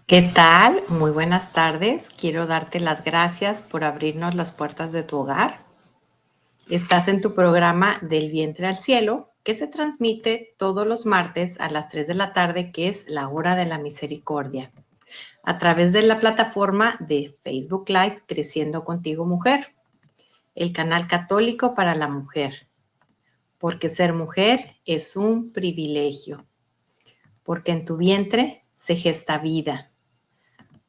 ¿Qué tal? Muy buenas tardes. Quiero darte las gracias por abrirnos las puertas de tu hogar. Estás en tu programa Del vientre al cielo, que se transmite todos los martes a las 3 de la tarde, que es la hora de la misericordia, a través de la plataforma de Facebook Live Creciendo Contigo Mujer, el canal católico para la mujer, porque ser mujer es un privilegio, porque en tu vientre se gesta vida,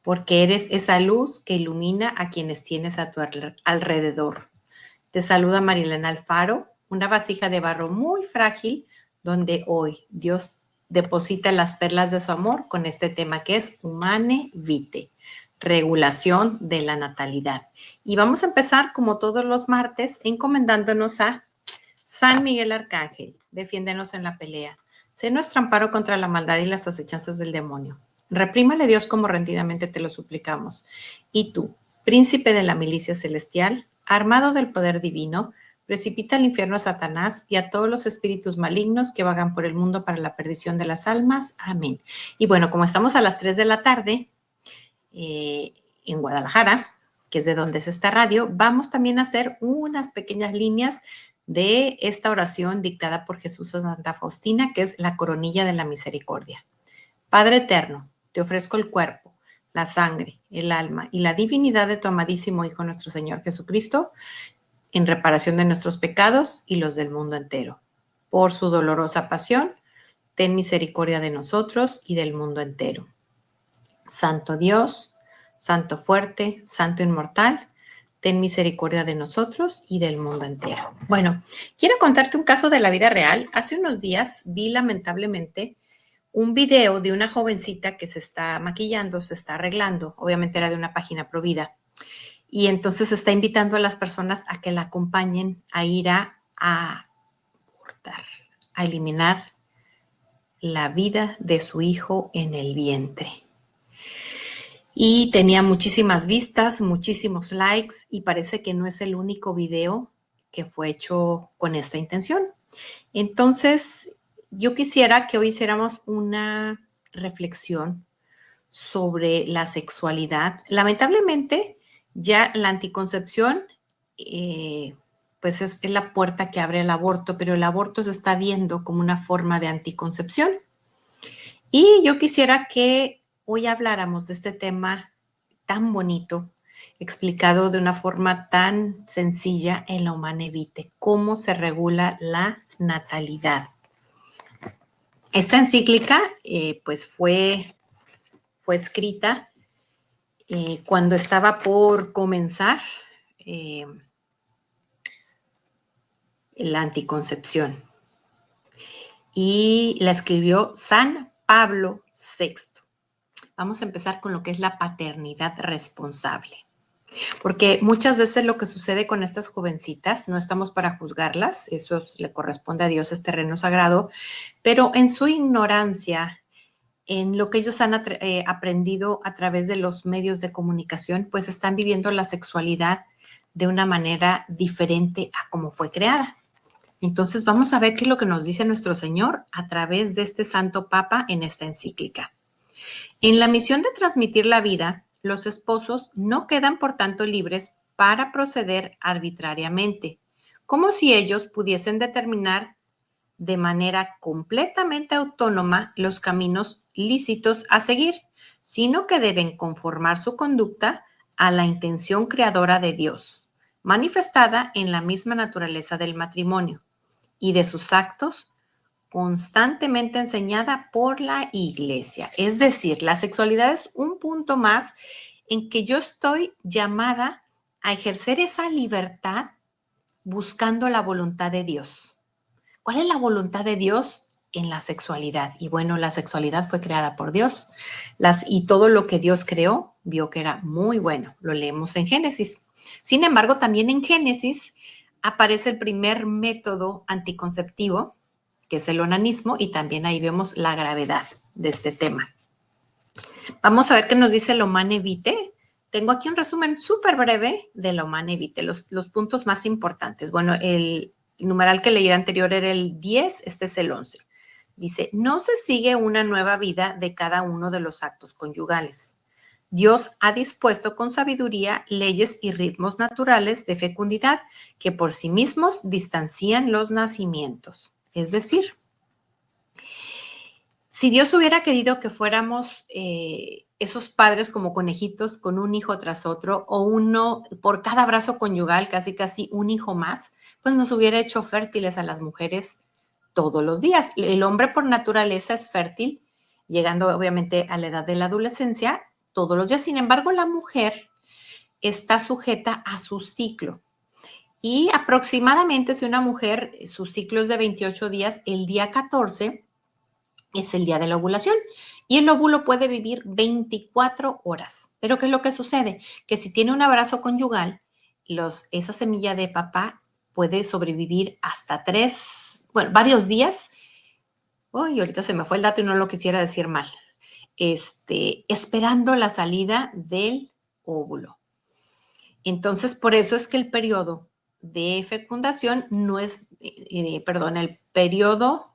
porque eres esa luz que ilumina a quienes tienes a tu alrededor. Te saluda Marilena Alfaro, una vasija de barro muy frágil, donde hoy Dios deposita las perlas de su amor con este tema que es Humane Vitae, regulación de la natalidad. Y vamos a empezar, como todos los martes, encomendándonos a San Miguel Arcángel, defiéndenos en la pelea. Sé nuestro amparo contra la maldad y las acechanzas del demonio. Reprímale Dios como rendidamente te lo suplicamos. Y tú, príncipe de la milicia celestial, armado del poder divino, precipita al infierno a Satanás y a todos los espíritus malignos que vagan por el mundo para la perdición de las almas. Amén. Y bueno, como estamos a las 3 de la tarde en Guadalajara, que es de donde es esta radio, vamos también a hacer unas pequeñas líneas de esta oración dictada por Jesús a Santa Faustina, que es la coronilla de la misericordia. Padre eterno, te ofrezco el cuerpo, la sangre, el alma y la divinidad de tu amadísimo Hijo nuestro Señor Jesucristo, en reparación de nuestros pecados y los del mundo entero. Por su dolorosa pasión, ten misericordia de nosotros y del mundo entero. Santo Dios, Santo fuerte, Santo inmortal, ten misericordia de nosotros y del mundo entero. Bueno, quiero contarte un caso de la vida real. Hace unos días vi lamentablemente un video de una jovencita que se está maquillando, se está arreglando, obviamente era de una página Provida, y entonces está invitando a las personas a que la acompañen a ir a abortar, a eliminar la vida de su hijo en el vientre. Y tenía muchísimas vistas, muchísimos likes, y parece que no es el único video que fue hecho con esta intención. Entonces, yo quisiera que hoy hiciéramos una reflexión sobre la sexualidad. Lamentablemente, ya la anticoncepción, pues es la puerta que abre el aborto, pero el aborto se está viendo como una forma de anticoncepción. Y yo quisiera que hoy habláramos de este tema tan bonito, explicado de una forma tan sencilla en la Humane Vitae, cómo se regula la natalidad. Esta encíclica pues fue escrita cuando estaba por comenzar la anticoncepción, y la escribió San Pablo VI. Vamos a empezar con lo que es la paternidad responsable, porque muchas veces lo que sucede con estas jovencitas, no estamos para juzgarlas, eso le corresponde a Dios, es terreno sagrado, pero en su ignorancia, en lo que ellos han aprendido a través de los medios de comunicación, pues están viviendo la sexualidad de una manera diferente a como fue creada. Entonces vamos a ver qué es lo que nos dice nuestro Señor a través de este Santo Papa en esta encíclica. En la misión de transmitir la vida, los esposos no quedan por tanto libres para proceder arbitrariamente, como si ellos pudiesen determinar de manera completamente autónoma los caminos lícitos a seguir, sino que deben conformar su conducta a la intención creadora de Dios, manifestada en la misma naturaleza del matrimonio y de sus actos, constantemente enseñada por la Iglesia. Es decir, la sexualidad es un punto más en que yo estoy llamada a ejercer esa libertad buscando la voluntad de Dios. ¿Cuál es la voluntad de Dios en la sexualidad? Y bueno, la sexualidad fue creada por Dios. Y todo lo que Dios creó, vio que era muy bueno. Lo leemos en Génesis. Sin embargo, también en Génesis aparece el primer método anticonceptivo, que es el onanismo, y también ahí vemos la gravedad de este tema. Vamos a ver qué nos dice el Humane Vitae. Tengo aquí un resumen súper breve del Humane Vitae, los puntos más importantes. Bueno, el numeral que leí anterior era el 10, este es el 11. Dice, no se sigue una nueva vida de cada uno de los actos conyugales. Dios ha dispuesto con sabiduría leyes y ritmos naturales de fecundidad que por sí mismos distancian los nacimientos. Es decir, si Dios hubiera querido que fuéramos esos padres como conejitos con un hijo tras otro o uno por cada brazo conyugal, casi casi un hijo más, pues nos hubiera hecho fértiles a las mujeres todos los días. El hombre por naturaleza es fértil, llegando obviamente a la edad de la adolescencia todos los días. Sin embargo, la mujer está sujeta a su ciclo. Y aproximadamente si una mujer, su ciclo es de 28 días, el día 14 es el día de la ovulación y el óvulo puede vivir 24 horas. Pero ¿qué es lo que sucede? Que si tiene un abrazo conyugal, esa semilla de papá puede sobrevivir hasta varios días. Uy, ahorita se me fue el dato y no lo quisiera decir mal. Esperando la salida del óvulo. Entonces, por eso es que el periodo de fecundación no es, el periodo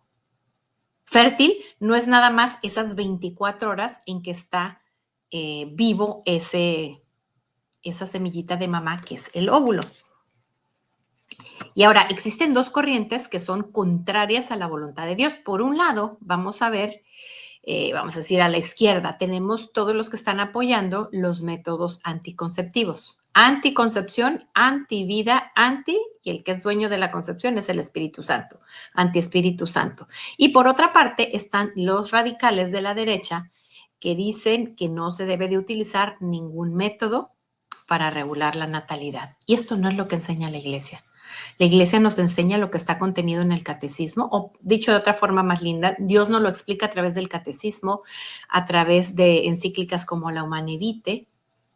fértil no es nada más esas 24 horas en que está vivo esa semillita de mamá que es el óvulo. Y ahora, existen dos corrientes que son contrarias a la voluntad de Dios. Por un lado, vamos a ver, vamos a decir a la izquierda, tenemos todos los que están apoyando los métodos anticonceptivos. Anticoncepción, antivida, y el que es dueño de la concepción es el Espíritu Santo, anti-Espíritu Santo. Y por otra parte están los radicales de la derecha que dicen que no se debe de utilizar ningún método para regular la natalidad. Y esto no es lo que enseña la Iglesia. La Iglesia nos enseña lo que está contenido en el catecismo, o dicho de otra forma más linda, Dios nos lo explica a través del catecismo, a través de encíclicas como la Humanae Vitae,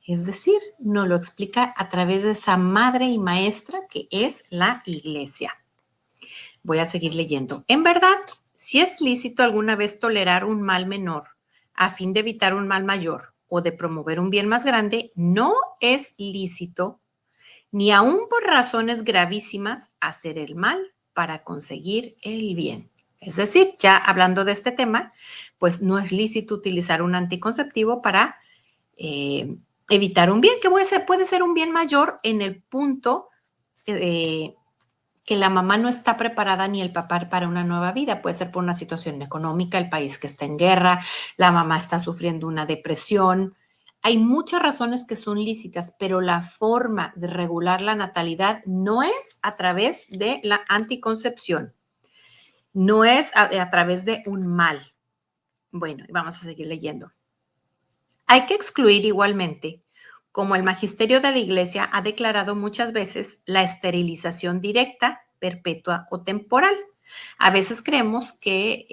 es decir, nos lo explica a través de esa madre y maestra que es la Iglesia. Voy a seguir leyendo. En verdad, si es lícito alguna vez tolerar un mal menor a fin de evitar un mal mayor o de promover un bien más grande, no es lícito ni aun por razones gravísimas hacer el mal para conseguir el bien. Es decir, ya hablando de este tema, pues no es lícito utilizar un anticonceptivo para evitar un bien, que puede ser un bien mayor en el punto que la mamá no está preparada ni el papá para una nueva vida. Puede ser por una situación económica, el país que está en guerra, la mamá está sufriendo una depresión. Hay muchas razones que son lícitas, pero la forma de regular la natalidad no es a través de la anticoncepción, no es a través de un mal. Bueno, vamos a seguir leyendo. Hay que excluir igualmente, como el magisterio de la Iglesia ha declarado muchas veces, la esterilización directa, perpetua o temporal. A veces creemos que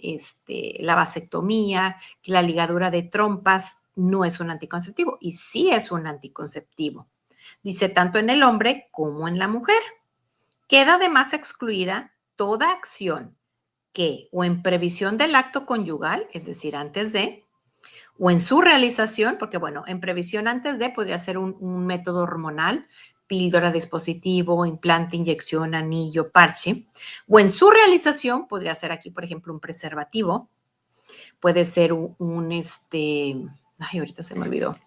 la vasectomía, que la ligadura de trompas no es un anticonceptivo, y sí es un anticonceptivo. Dice tanto en el hombre como en la mujer. Queda además excluida toda acción que, o en previsión del acto conyugal, es decir, antes de, o en su realización, porque bueno, en previsión antes de podría ser un método hormonal, píldora, dispositivo, implante, inyección, anillo, parche, o en su realización podría ser aquí, por ejemplo, un preservativo, puede ser ahorita se me olvidó,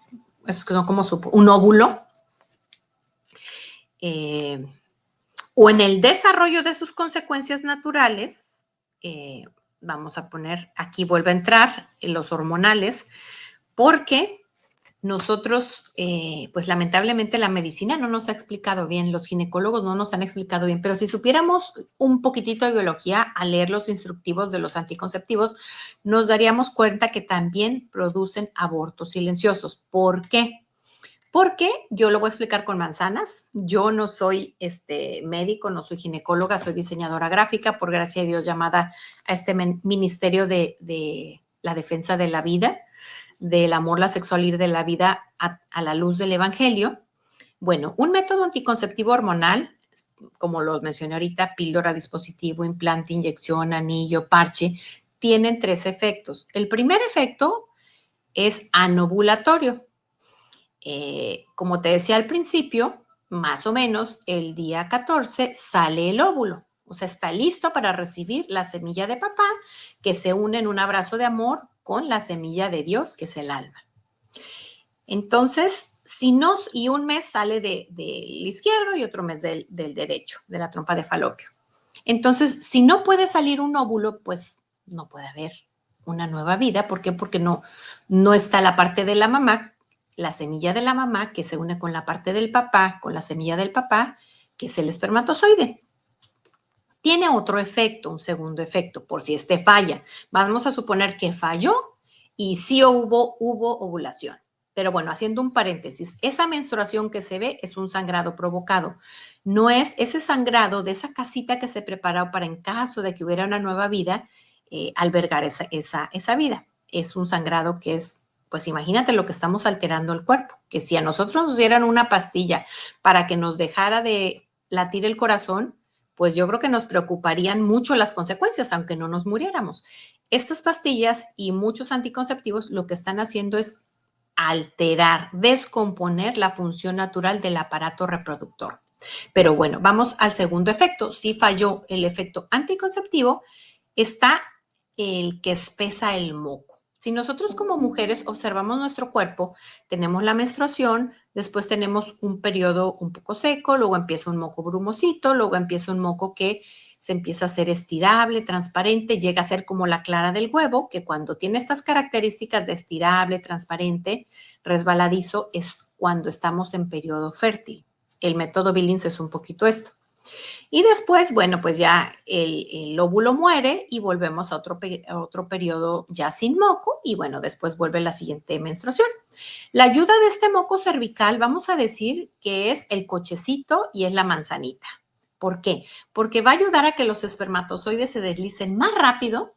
es como un óvulo, o en el desarrollo de sus consecuencias naturales, vamos a poner, aquí vuelve a entrar los hormonales, porque nosotros, pues lamentablemente la medicina no nos ha explicado bien, los ginecólogos no nos han explicado bien, pero si supiéramos un poquitito de biología al leer los instructivos de los anticonceptivos, nos daríamos cuenta que también producen abortos silenciosos. ¿Por qué? Porque yo lo voy a explicar con manzanas. Yo no soy médico, no soy ginecóloga, soy diseñadora gráfica, por gracia de Dios, llamada a este ministerio de la defensa de la vida, del amor, la sexualidad de la vida a la luz del evangelio. Bueno, un método anticonceptivo hormonal, como lo mencioné ahorita, píldora, dispositivo, implante, inyección, anillo, parche, tienen 3 efectos. El primer efecto es anovulatorio. Como te decía al principio, más o menos el día 14 sale el óvulo. O sea, está listo para recibir la semilla de papá que se une en un abrazo de amor con la semilla de Dios, que es el alma. Entonces, si no, y un mes sale del izquierdo y otro mes del derecho, de la trompa de falopio. Entonces, si no puede salir un óvulo, pues no puede haber una nueva vida. ¿Por qué? Porque no está la parte de la mamá, la semilla de la mamá, que se une con la parte del papá, con la semilla del papá, que es el espermatozoide. Tiene otro efecto, un segundo efecto, por si este falla. Vamos a suponer que falló y sí hubo ovulación. Pero bueno, haciendo un paréntesis, esa menstruación que se ve es un sangrado provocado. No es ese sangrado de esa casita que se preparó para en caso de que hubiera una nueva vida, albergar esa vida. Es un sangrado que es, pues imagínate lo que estamos alterando el cuerpo, que si a nosotros nos dieran una pastilla para que nos dejara de latir el corazón, pues yo creo que nos preocuparían mucho las consecuencias, aunque no nos muriéramos. Estas pastillas y muchos anticonceptivos lo que están haciendo es alterar, descomponer la función natural del aparato reproductor. Pero bueno, vamos al segundo efecto. Si falló el efecto anticonceptivo, está el que espesa el moco. Si nosotros como mujeres observamos nuestro cuerpo, tenemos la menstruación, después tenemos un periodo un poco seco, luego empieza un moco brumosito, luego empieza un moco que se empieza a hacer estirable, transparente, llega a ser como la clara del huevo, que cuando tiene estas características de estirable, transparente, resbaladizo, es cuando estamos en periodo fértil. El método Billings es un poquito esto. Y después, bueno, pues ya el óvulo muere y volvemos a otro periodo ya sin moco y bueno, después vuelve la siguiente menstruación. La ayuda de este moco cervical, vamos a decir que es el cochecito y es la manzanita. ¿Por qué? Porque va a ayudar a que los espermatozoides se deslicen más rápido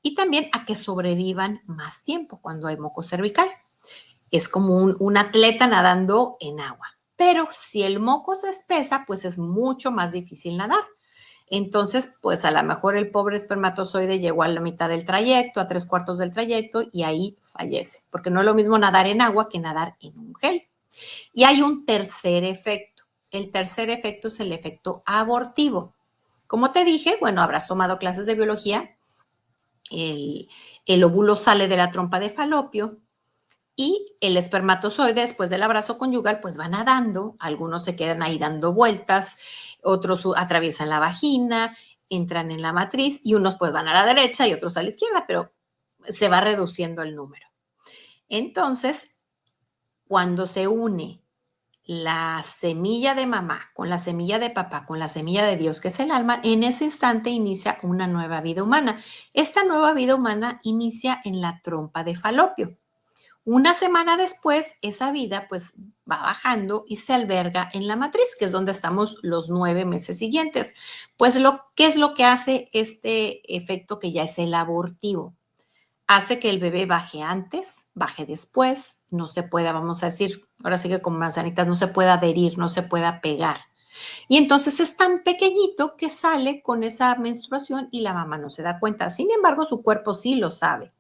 y también a que sobrevivan más tiempo cuando hay moco cervical. Es como un atleta nadando en agua. Pero si el moco se espesa, pues es mucho más difícil nadar. Entonces, pues a lo mejor el pobre espermatozoide llegó a la mitad del trayecto, a 3/4 del trayecto y ahí fallece, porque no es lo mismo nadar en agua que nadar en un gel. Y hay un tercer efecto. El tercer efecto es el efecto abortivo. Como te dije, bueno, habrás tomado clases de biología, el óvulo sale de la trompa de falopio, y el espermatozoide, después del abrazo conyugal, pues va nadando, algunos se quedan ahí dando vueltas, otros atraviesan la vagina, entran en la matriz y unos pues van a la derecha y otros a la izquierda, pero se va reduciendo el número. Entonces, cuando se une la semilla de mamá con la semilla de papá, con la semilla de Dios, que es el alma, en ese instante inicia una nueva vida humana. Esta nueva vida humana inicia en la trompa de falopio. Una semana después, esa vida pues va bajando y se alberga en la matriz, que es donde estamos los 9 meses siguientes. Pues ¿qué es lo que hace este efecto que ya es el abortivo? Hace que el bebé baje antes, baje después, no se pueda, vamos a decir, ahora sí que con manzanitas, no se pueda adherir, no se pueda pegar. Y entonces es tan pequeñito que sale con esa menstruación y la mamá no se da cuenta. Sin embargo, su cuerpo sí lo sabe.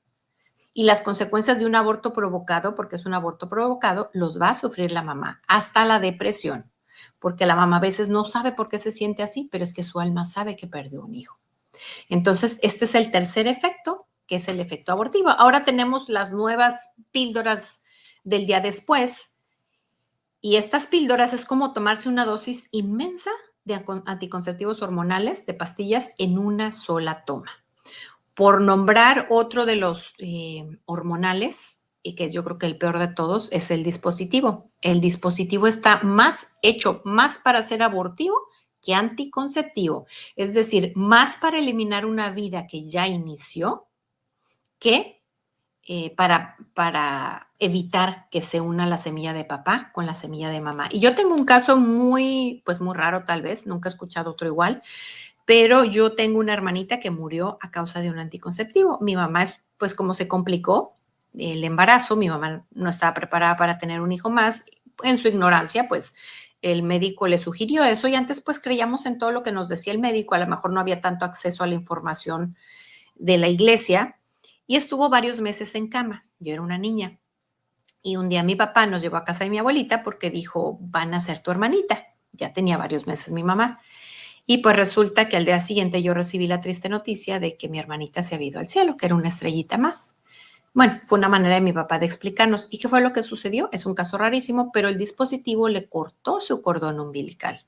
Y las consecuencias de un aborto provocado, porque es un aborto provocado, los va a sufrir la mamá, hasta la depresión, porque la mamá a veces no sabe por qué se siente así, pero es que su alma sabe que perdió un hijo. Entonces, este es el tercer efecto, que es el efecto abortivo. Ahora tenemos las nuevas píldoras del día después, y estas píldoras es como tomarse una dosis inmensa de anticonceptivos hormonales, de pastillas, en una sola toma. Por nombrar otro de los hormonales, y que yo creo que el peor de todos, es el dispositivo. El dispositivo está hecho más para ser abortivo que anticonceptivo. Es decir, más para eliminar una vida que ya inició que para evitar que se una la semilla de papá con la semilla de mamá. Y yo tengo un caso pues muy raro tal vez, nunca he escuchado otro igual, pero yo tengo una hermanita que murió a causa de un anticonceptivo. Mi mamá pues como se complicó el embarazo, mi mamá no estaba preparada para tener un hijo más. En su ignorancia, pues el médico le sugirió eso y antes pues creíamos en todo lo que nos decía el médico. A lo mejor no había tanto acceso a la información de la iglesia y estuvo varios meses en cama. Yo era una niña y un día mi papá nos llevó a casa de mi abuelita porque dijo, van a ser tu hermanita. Ya tenía varios meses mi mamá. Y pues resulta que al día siguiente yo recibí la triste noticia de que mi hermanita se había ido al cielo, que era una estrellita más. Bueno, fue una manera de mi papá de explicarnos. ¿Y qué fue lo que sucedió? Es un caso rarísimo, pero el dispositivo le cortó su cordón umbilical.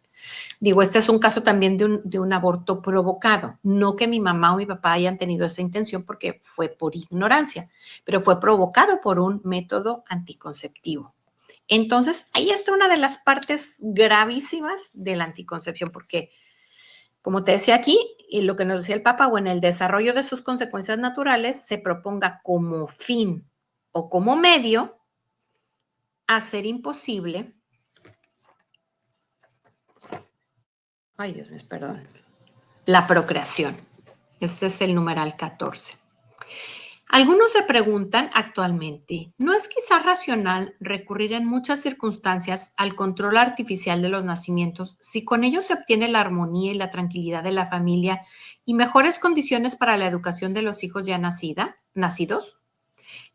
Digo, este es un caso también de un aborto provocado. No que mi mamá o mi papá hayan tenido esa intención porque fue por ignorancia, pero fue provocado por un método anticonceptivo. Entonces, ahí está una de las partes gravísimas de la anticoncepción, porque, como te decía aquí, y lo que nos decía el Papa, o en el desarrollo de sus consecuencias naturales, se proponga como fin o como medio hacer imposible, ay Dios mío, perdón, la procreación. Este es el numeral 14. Algunos se preguntan actualmente, ¿no es quizás racional recurrir en muchas circunstancias al control artificial de los nacimientos si con ello se obtiene la armonía y la tranquilidad de la familia y mejores condiciones para la educación de los hijos ya nacidos?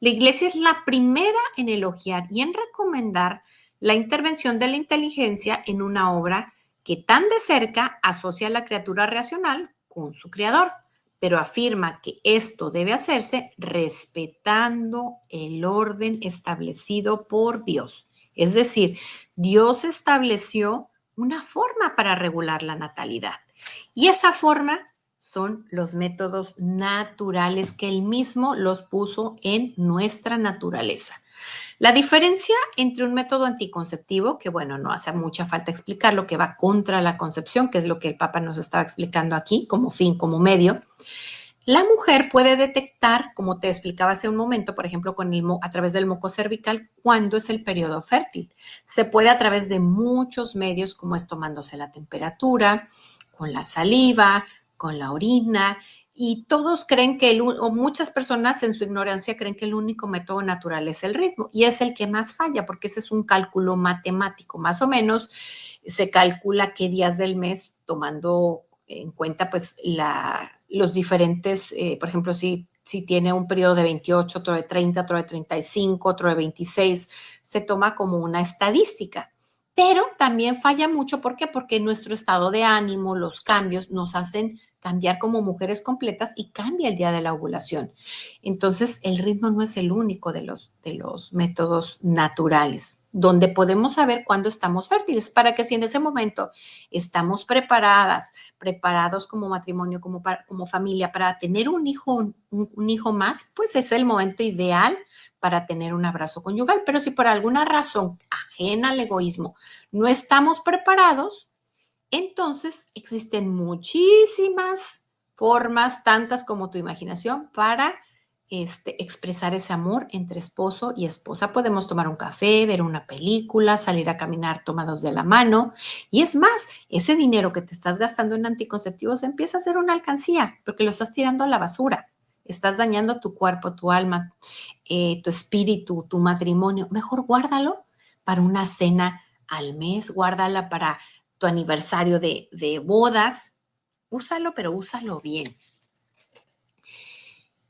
La Iglesia es la primera en elogiar y en recomendar la intervención de la inteligencia en una obra que tan de cerca asocia a la criatura racional con su creador, pero afirma que esto debe hacerse respetando el orden establecido por Dios. Es decir, Dios estableció una forma para regular la natalidad y esa forma son los métodos naturales que él mismo los puso en nuestra naturaleza. La diferencia entre un método anticonceptivo, que bueno, no hace mucha falta explicar, lo que va contra la concepción, que es lo que el Papa nos estaba explicando aquí, como fin, como medio. La mujer puede detectar, como te explicaba hace un momento, por ejemplo, a través del moco cervical, cuándo es el periodo fértil. Se puede a través de muchos medios, como es tomándose la temperatura, con la saliva, con la orina, y todos creen o muchas personas en su ignorancia creen que el único método natural es el ritmo, y es el que más falla, porque ese es un cálculo matemático. Más o menos se calcula qué días del mes, tomando en cuenta pues los diferentes, por ejemplo, si tiene un periodo de 28, otro de 30, otro de 35, otro de 26, se toma como una estadística. Pero también falla mucho, ¿por qué? Porque nuestro estado de ánimo, los cambios nos hacen cambiar como mujeres completas y cambia el día de la ovulación. Entonces, el ritmo no es el único de los métodos naturales, donde podemos saber cuándo estamos fértiles, para que si en ese momento estamos preparados como matrimonio, como familia, para tener un hijo más, pues es el momento ideal para tener un abrazo conyugal. Pero si por alguna razón ajena al egoísmo no estamos preparados, entonces existen muchísimas formas, tantas como tu imaginación, para expresar ese amor entre esposo y esposa. Podemos tomar un café, ver una película, salir a caminar tomados de la mano. Y es más, ese dinero que te estás gastando en anticonceptivos empieza a ser una alcancía, porque lo estás tirando a la basura. Estás dañando tu cuerpo, tu alma, tu espíritu, tu matrimonio. Mejor guárdalo para una cena al mes, guárdala para tu aniversario de bodas. Úsalo, pero úsalo bien.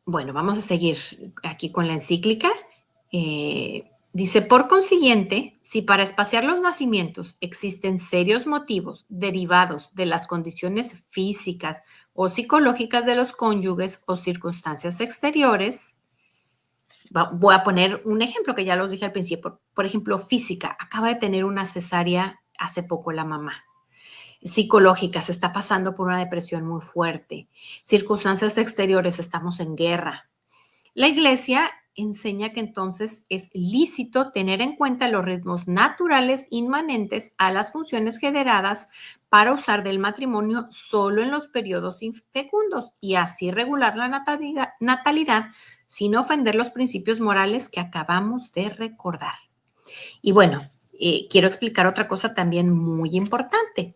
Bueno, vamos a seguir aquí con la encíclica. Dice, por consiguiente, si para espaciar los nacimientos existen serios motivos derivados de las condiciones físicas o psicológicas de los cónyuges o circunstancias exteriores, voy a poner un ejemplo que ya los dije al principio. Por ejemplo, física. Acaba de tener una cesárea hace poco la mamá. Psicológica, se está pasando por una depresión muy fuerte. Circunstancias exteriores, estamos en guerra. La Iglesia enseña que entonces es lícito tener en cuenta los ritmos naturales inmanentes a las funciones generadas para usar del matrimonio solo en los periodos infecundos y así regular la natalidad sin ofender los principios morales que acabamos de recordar. Y bueno, quiero explicar otra cosa también muy importante.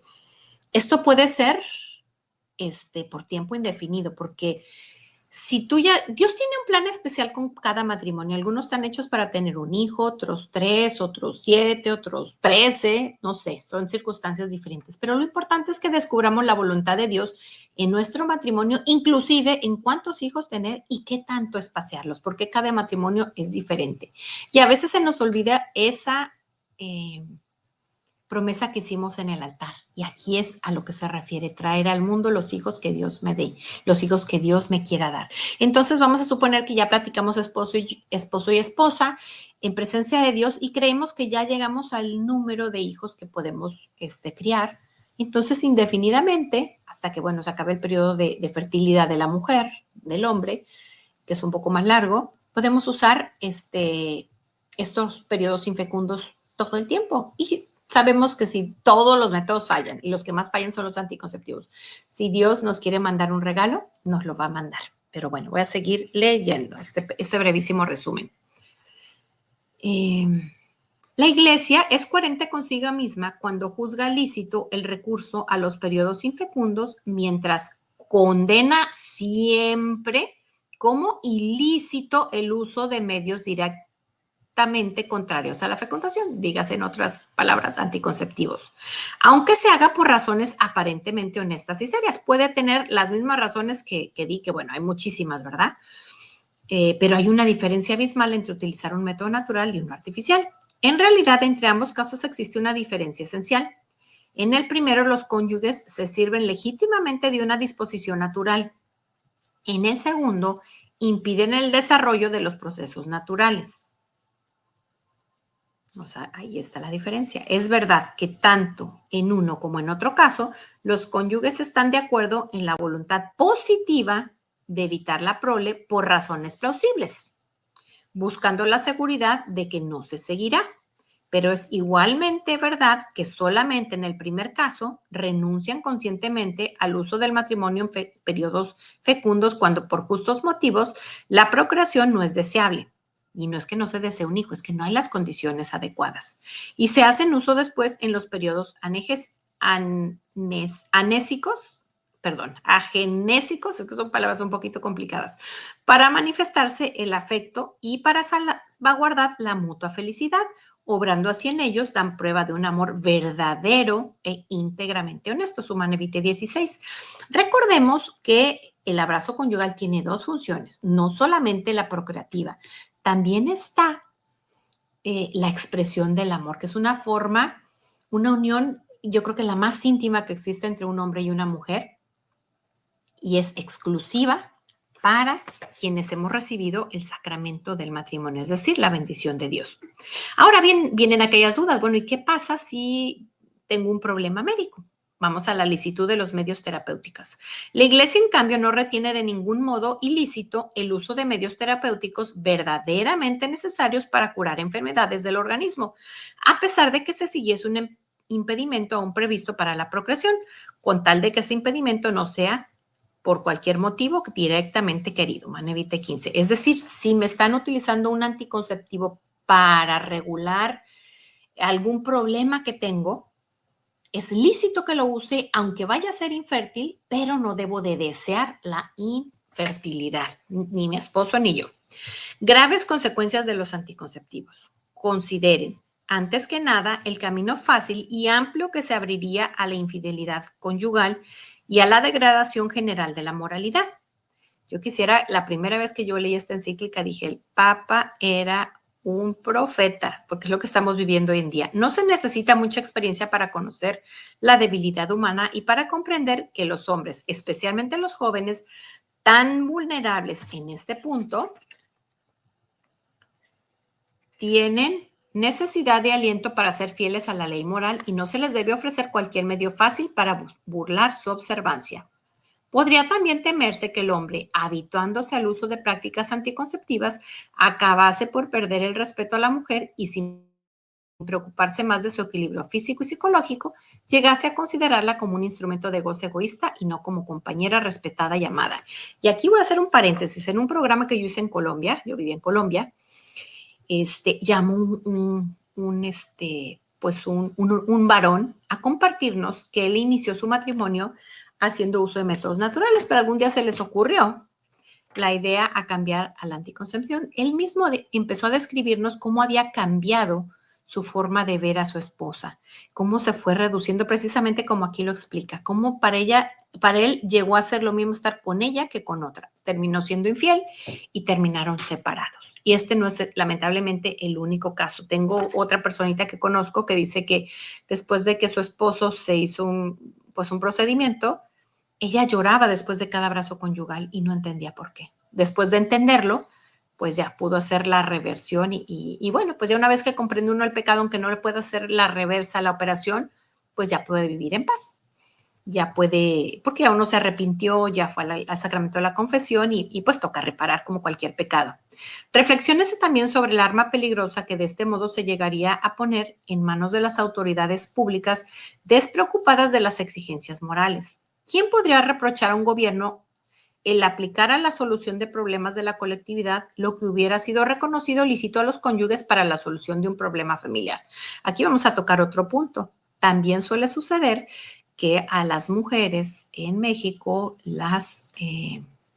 Esto puede ser por tiempo indefinido, porque si Dios tiene un plan especial con cada matrimonio. Algunos están hechos para tener un hijo, otros 3, otros 7, otros 13, no sé, son circunstancias diferentes. Pero lo importante es que descubramos la voluntad de Dios en nuestro matrimonio, inclusive en cuántos hijos tener y qué tanto espaciarlos, porque cada matrimonio es diferente. Y a veces se nos olvida esa promesa que hicimos en el altar. Y aquí es a lo que se refiere, traer al mundo los hijos que Dios me dé, los hijos que Dios me quiera dar. Entonces vamos a suponer que ya platicamos esposo y esposa en presencia de Dios y creemos que ya llegamos al número de hijos que podemos criar. Entonces, indefinidamente, hasta que, bueno, se acabe el periodo de fertilidad de la mujer, del hombre, que es un poco más largo, podemos usar estos periodos infecundos todo el tiempo. Y sabemos que si todos los métodos fallan, y los que más fallan son los anticonceptivos, si Dios nos quiere mandar un regalo, nos lo va a mandar. Pero bueno, voy a seguir leyendo este brevísimo resumen. La Iglesia es coherente consigo misma cuando juzga lícito el recurso a los periodos infecundos, mientras condena siempre como ilícito el uso de medios directamente contrarios a la fecundación, dígase en otras palabras, anticonceptivos. Aunque se haga por razones aparentemente honestas y serias, puede tener las mismas razones que di, que bueno, hay muchísimas, ¿verdad? Pero hay una diferencia abismal entre utilizar un método natural y uno artificial. En realidad, entre ambos casos existe una diferencia esencial. En el primero, los cónyuges se sirven legítimamente de una disposición natural. En el segundo, impiden el desarrollo de los procesos naturales. O sea, ahí está la diferencia. Es verdad que tanto en uno como en otro caso, los cónyuges están de acuerdo en la voluntad positiva de evitar la prole por razones plausibles, buscando la seguridad de que no se seguirá. Pero es igualmente verdad que solamente en el primer caso renuncian conscientemente al uso del matrimonio en periodos fecundos cuando por justos motivos la procreación no es deseable. Y no es que no se desee un hijo, es que no hay las condiciones adecuadas. Y se hacen uso después en los periodos agenésicos, es que son palabras un poquito complicadas, para manifestarse el afecto y para salvaguardar la mutua felicidad. Obrando así en ellos, dan prueba de un amor verdadero e íntegramente honesto. Sumanevite 16. Recordemos que el abrazo conyugal tiene dos funciones, no solamente la procreativa, también está la expresión del amor, que es una forma, una unión, yo creo que la más íntima que existe entre un hombre y una mujer, y es exclusiva para quienes hemos recibido el sacramento del matrimonio, es decir, la bendición de Dios. Ahora bien, vienen aquellas dudas, bueno, ¿y qué pasa si tengo un problema médico? Vamos a la licitud de los medios terapéuticos. La Iglesia, en cambio, no retiene de ningún modo ilícito el uso de medios terapéuticos verdaderamente necesarios para curar enfermedades del organismo, a pesar de que se siguiese un impedimento aún previsto para la procreación, con tal de que ese impedimento no sea por cualquier motivo directamente querido, Manevite 15. Es decir, si me están utilizando un anticonceptivo para regular algún problema que tengo, es lícito que lo use, aunque vaya a ser infértil, pero no debo de desear la infertilidad, ni mi esposo ni yo. Graves consecuencias de los anticonceptivos. Consideren, antes que nada, el camino fácil y amplio que se abriría a la infidelidad conyugal y a la degradación general de la moralidad. Yo quisiera, la primera vez que yo leí esta encíclica, dije, el Papa era un profeta, porque es lo que estamos viviendo hoy en día. No se necesita mucha experiencia para conocer la debilidad humana y para comprender que los hombres, especialmente los jóvenes, tan vulnerables en este punto, tienen necesidad de aliento para ser fieles a la ley moral y no se les debe ofrecer cualquier medio fácil para burlar su observancia. Podría también temerse que el hombre, habituándose al uso de prácticas anticonceptivas, acabase por perder el respeto a la mujer y sin preocuparse más de su equilibrio físico y psicológico, llegase a considerarla como un instrumento de goce egoísta y no como compañera respetada y amada. Y aquí voy a hacer un paréntesis. En un programa que yo hice en Colombia, yo viví en Colombia, llamó un varón a compartirnos que él inició su matrimonio haciendo uso de métodos naturales, pero algún día se les ocurrió la idea a cambiar a la anticoncepción. Él mismo empezó a describirnos cómo había cambiado su forma de ver a su esposa, cómo se fue reduciendo precisamente como aquí lo explica, cómo para él llegó a ser lo mismo estar con ella que con otra. Terminó siendo infiel y terminaron separados. Y este no es lamentablemente el único caso. Tengo otra personita que conozco que dice que después de que su esposo se hizo un procedimiento, ella lloraba después de cada abrazo conyugal y no entendía por qué. Después de entenderlo, pues ya pudo hacer la reversión y bueno, pues ya una vez que comprende uno el pecado, aunque no le pueda hacer la reversa, la operación, pues ya puede vivir en paz. Ya puede, porque ya uno se arrepintió, ya fue al sacramento de la confesión y pues toca reparar como cualquier pecado. Reflexiónese también sobre el arma peligrosa que de este modo se llegaría a poner en manos de las autoridades públicas despreocupadas de las exigencias morales. ¿Quién podría reprochar a un gobierno el aplicar a la solución de problemas de la colectividad lo que hubiera sido reconocido lícito a los cónyuges para la solución de un problema familiar? Aquí vamos a tocar otro punto. También suele suceder que a las mujeres en México las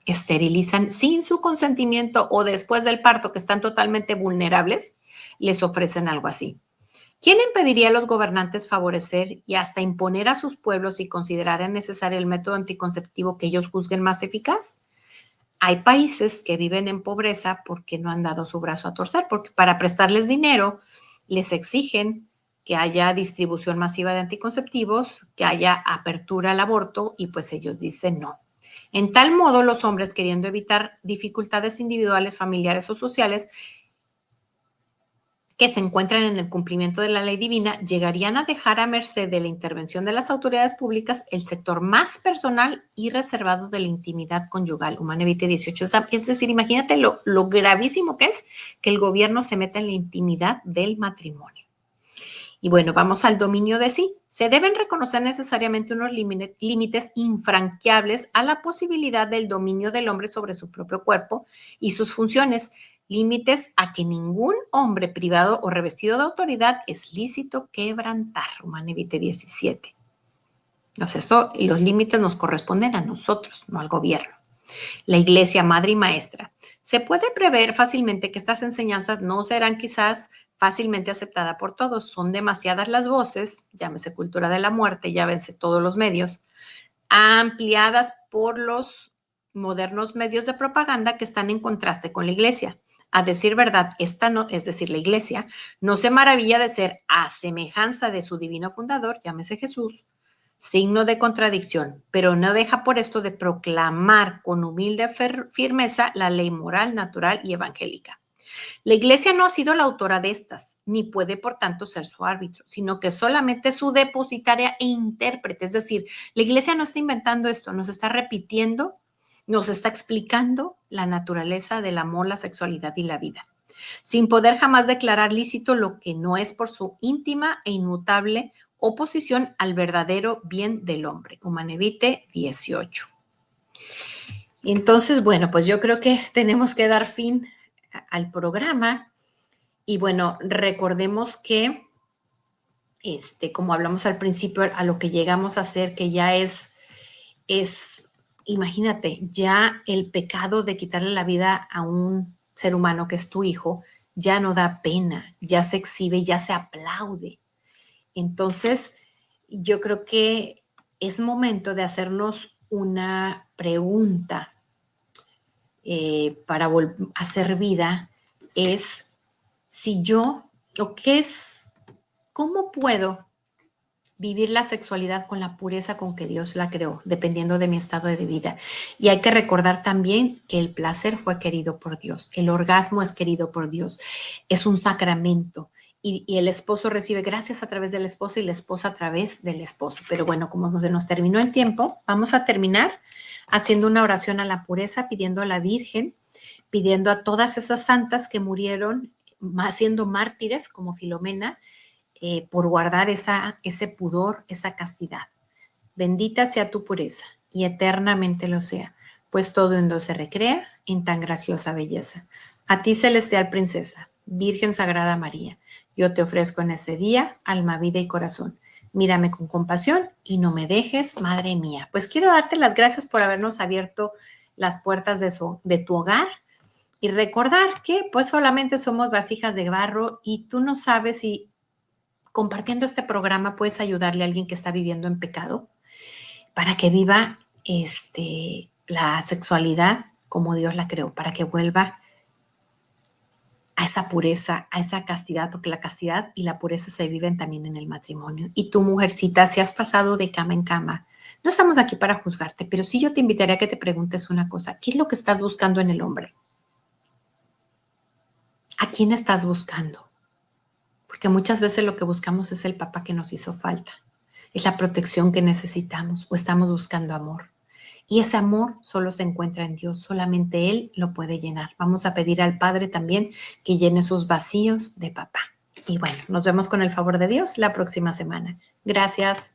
esterilizan sin su consentimiento o después del parto, que están totalmente vulnerables, les ofrecen algo así. ¿Quién impediría a los gobernantes favorecer y hasta imponer a sus pueblos si consideraran necesario el método anticonceptivo que ellos juzguen más eficaz? Hay países que viven en pobreza porque no han dado su brazo a torcer, porque para prestarles dinero les exigen que haya distribución masiva de anticonceptivos, que haya apertura al aborto y pues ellos dicen no. En tal modo, los hombres, queriendo evitar dificultades individuales, familiares o sociales, que se encuentran en el cumplimiento de la ley divina, llegarían a dejar a merced de la intervención de las autoridades públicas el sector más personal y reservado de la intimidad conyugal. Humane Vitae 18. Es decir, imagínate lo gravísimo que es que el gobierno se meta en la intimidad del matrimonio. Y bueno, vamos al dominio de sí. Se deben reconocer necesariamente unos límites infranqueables a la posibilidad del dominio del hombre sobre su propio cuerpo y sus funciones, límites a que ningún hombre privado o revestido de autoridad es lícito quebrantar. Humane Vitae 17. Entonces, los límites nos corresponden a nosotros, no al gobierno. La iglesia madre y maestra. Se puede prever fácilmente que estas enseñanzas no serán quizás fácilmente aceptadas por todos. Son demasiadas las voces, llámese cultura de la muerte, llámese todos los medios, ampliadas por los modernos medios de propaganda que están en contraste con la iglesia. A decir verdad, esta no, es decir, la iglesia, no se maravilla de ser a semejanza de su divino fundador, llámese Jesús, signo de contradicción, pero no deja por esto de proclamar con humilde firmeza la ley moral, natural y evangélica. La iglesia no ha sido la autora de estas, ni puede por tanto ser su árbitro, sino que solamente su depositaria e intérprete. Es decir, la iglesia no está inventando esto, nos está repitiendo, nos está explicando la naturaleza del amor, la sexualidad y la vida, sin poder jamás declarar lícito lo que no es por su íntima e inmutable oposición al verdadero bien del hombre. Humane Vitae 18. Entonces, bueno, pues yo creo que tenemos que dar fin al programa y bueno, recordemos que, como hablamos al principio, a lo que llegamos a hacer, que ya imagínate, ya el pecado de quitarle la vida a un ser humano que es tu hijo, ya no da pena, ya se exhibe, ya se aplaude. Entonces, yo creo que es momento de hacernos una pregunta para hacer vida, es si yo, o qué es, cómo puedo vivir la sexualidad con la pureza con que Dios la creó, dependiendo de mi estado de vida. Y hay que recordar también que el placer fue querido por Dios, el orgasmo es querido por Dios, es un sacramento. Y el esposo recibe gracias a través de la esposa y la esposa a través del esposo. Pero bueno, como se nos terminó el tiempo, vamos a terminar haciendo una oración a la pureza, pidiendo a la Virgen, pidiendo a todas esas santas que murieron siendo mártires como Filomena, por guardar ese pudor, esa castidad. Bendita sea tu pureza y eternamente lo sea, pues todo en do se recrea en tan graciosa belleza. A ti, celestial princesa, Virgen Sagrada María, yo te ofrezco en ese día alma, vida y corazón. Mírame con compasión y no me dejes, Madre mía. Pues quiero darte las gracias por habernos abierto las puertas de tu hogar y recordar que pues solamente somos vasijas de barro y tú no sabes si compartiendo este programa puedes ayudarle a alguien que está viviendo en pecado para que viva la sexualidad como Dios la creó, para que vuelva a esa pureza, a esa castidad, porque la castidad y la pureza se viven también en el matrimonio. Y tú, mujercita, si has pasado de cama en cama, no estamos aquí para juzgarte, pero sí yo te invitaría a que te preguntes una cosa. ¿Qué es lo que estás buscando en el hombre? ¿A quién estás buscando? Porque muchas veces lo que buscamos es el papá que nos hizo falta, es la protección que necesitamos o estamos buscando amor. Y ese amor solo se encuentra en Dios, solamente Él lo puede llenar. Vamos a pedir al Padre también que llene sus vacíos de papá. Y bueno, nos vemos con el favor de Dios la próxima semana. Gracias.